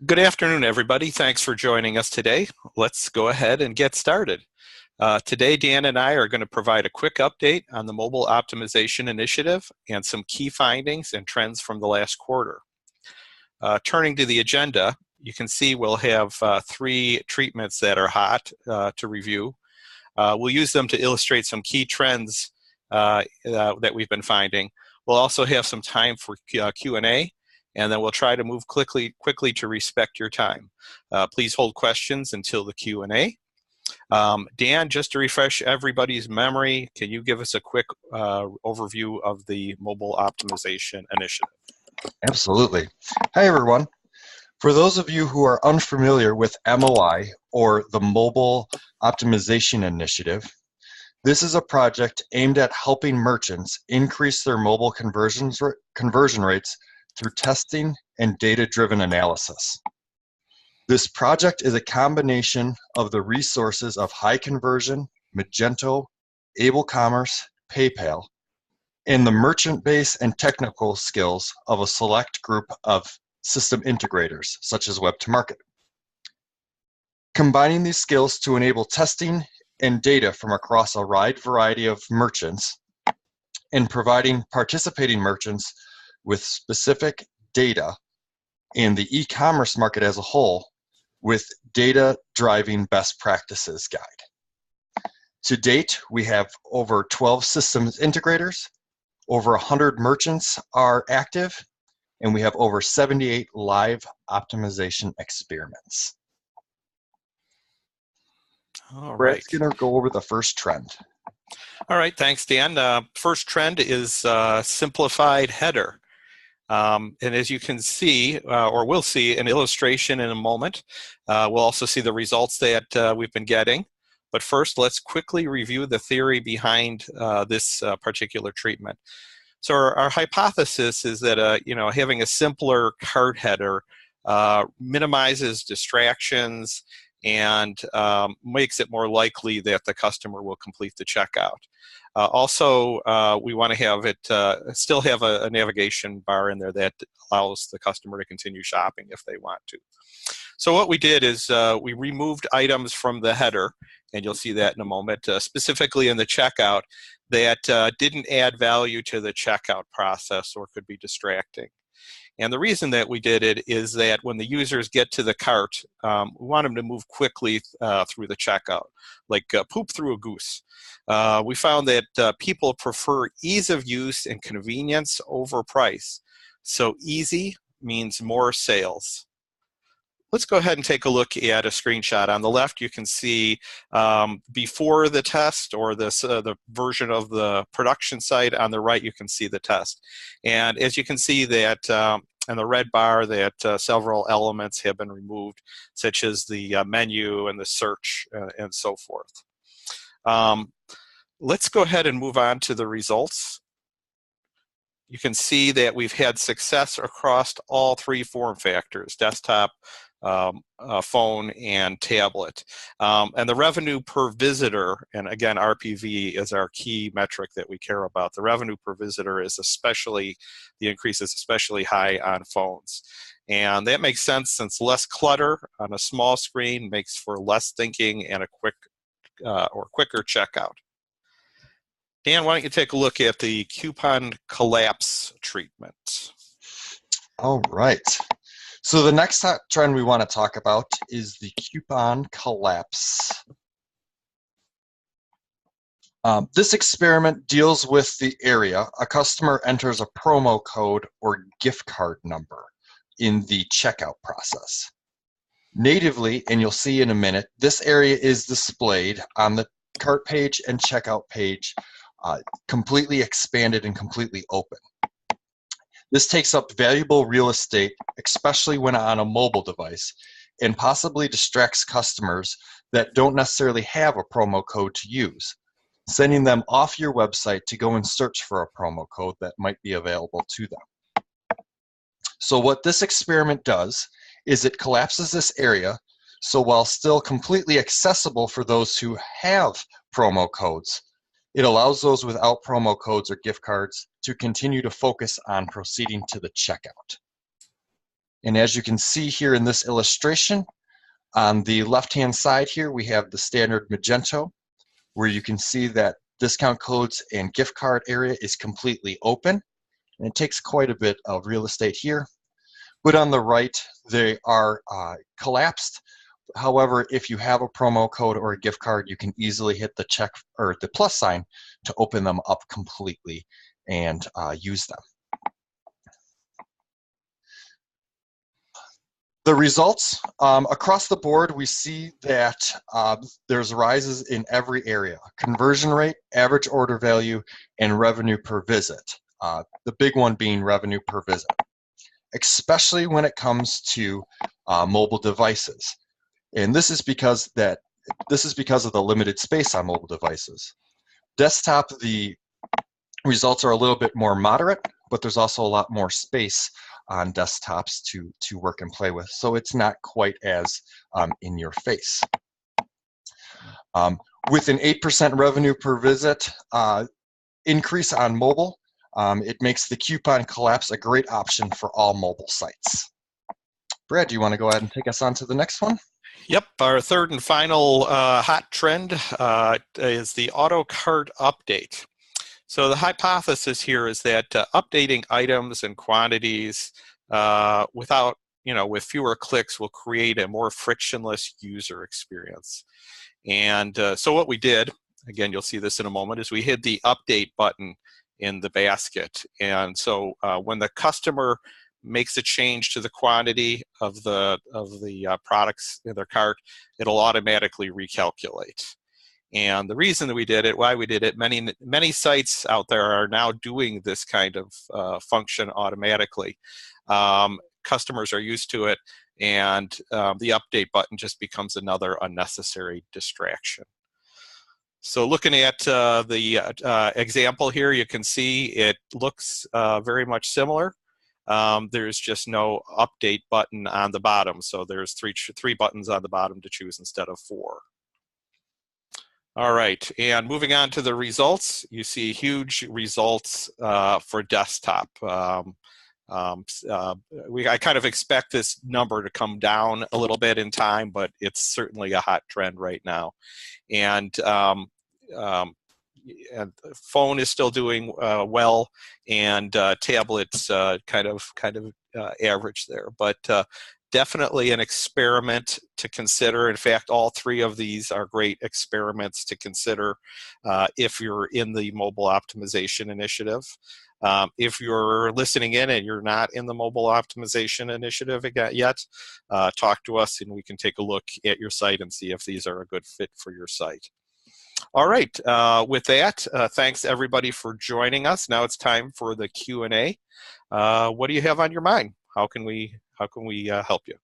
Good afternoon, everybody. Thanks for joining us today. Let's go ahead and get started. Today, Dan and I are going to provide a quick update on the Mobile Optimization Initiative and some key findings and trends from the last quarter. Turning to the agenda, you can see we'll have three treatments that are hot to review. We'll use them to illustrate some key trends that we've been finding. We'll also have some time for Q&A, and then we'll try to move quickly to respect your time. Please hold questions until the Q&A. Dan, just to refresh everybody's memory, can you give us a quick overview of the Mobile Optimization Initiative? Absolutely. Hi, everyone. For those of you who are unfamiliar with MOI, or the Mobile Optimization Initiative, this is a project aimed at helping merchants increase their mobile conversion rates through testing and data-driven analysis. This project is a combination of the resources of High Conversion, Magento, Able Commerce, PayPal, and the merchant base and technical skills of a select group of system integrators, such as Web2Market. Combining these skills to enable testing and data from across a wide variety of merchants and providing participating merchants with specific data and the e-commerce market as a whole with data driving best practices guide. To date, we have over 12 systems integrators, over 100 merchants are active, and we have over 78 live optimization experiments. All right. Brad's going to go over the first trend. All right, thanks, Dan. First trend is Simplified Header. And as you can see, or we'll see an illustration in a moment, we'll also see the results that we've been getting. But first, let's quickly review the theory behind this particular treatment. So our hypothesis is that having a simpler cart header minimizes distractions and makes it more likely that the customer will complete the checkout. Also, we want to have it still have a navigation bar in there that allows the customer to continue shopping if they want to. So what we did is we removed items from the header, and you'll see that in a moment, specifically in the checkout, that didn't add value to the checkout process or could be distracting. And the reason that we did it is that when the users get to the cart, we want them to move quickly through the checkout, like poop through a goose. We found that people prefer ease of use and convenience over price. So easy means more sales. Let's go ahead and take a look at a screenshot. On the left, you can see before the test, or the version of the production site. On the right, you can see the test. And as you can see that in the red bar, that several elements have been removed, such as the menu and the search and so forth. Let's go ahead and move on to the results. You can see that we've had success across all three form factors: desktop, phone, and tablet. And the revenue per visitor, and again, RPV is our key metric that we care about. The revenue per visitor is the increase is especially high on phones. And that makes sense, since less clutter on a small screen makes for less thinking and a quicker checkout. Dan, why don't you take a look at the coupon collapse treatment? All right. So the next trend we want to talk about is the coupon collapse. This experiment deals with the area a customer enters a promo code or gift card number in the checkout process. Natively, and you'll see in a minute, this area is displayed on the cart page and checkout page, completely expanded and completely open. This takes up valuable real estate, especially when on a mobile device, and possibly distracts customers that don't necessarily have a promo code to use, sending them off your website to go and search for a promo code that might be available to them. So what this experiment does is it collapses this area, so while still completely accessible for those who have promo codes, it allows those without promo codes or gift cards to continue to focus on proceeding to the checkout. And as you can see here in this illustration, on the left-hand side here, we have the standard Magento, where you can see that discount codes and gift card area is completely open. And it takes quite a bit of real estate here. But on the right, they are collapsed. However, if you have a promo code or a gift card, you can easily hit the check or the plus sign to open them up completely and use them. The results, across the board, we see that there's rises in every area: conversion rate, average order value, and revenue per visit. The big one being revenue per visit, especially when it comes to mobile devices. And this is because of the limited space on mobile devices. Desktop, the results are a little bit more moderate, but there's also a lot more space on desktops to work and play with, so it's not quite as in your face. With an 8% revenue per visit increase on mobile, it makes the coupon collapse a great option for all mobile sites. Brad, do you want to go ahead and take us on to the next one? Yep, our third and final hot trend is the auto cart update. So the hypothesis here is that updating items and quantities with fewer clicks will create a more frictionless user experience. And so what we did, again, you'll see this in a moment, is we hit the update button in the basket. And so when the customer makes a change to the quantity of the products in their cart, it'll automatically recalculate. And the reason that we did it, why we did it, many sites out there are now doing this kind of function automatically. Customers are used to it, and the update button just becomes another unnecessary distraction. So looking at the example here, you can see it looks very much similar. There's just no update button on the bottom, so there's three buttons on the bottom to choose instead of 4. All right, and moving on to the results, you see huge results for desktop. I kind of expect this number to come down a little bit in time, but it's certainly a hot trend right now. And phone is still doing well, and tablets kind of average there, but definitely an experiment to consider. In fact, all 3 of these are great experiments to consider if you're in the mobile optimization initiative. If you're listening in and you're not in the mobile optimization initiative yet, talk to us and we can take a look at your site and see if these are a good fit for your site. All right, with that, thanks everybody for joining us. Now it's time for the Q&A. What do you have on your mind? How can we help you?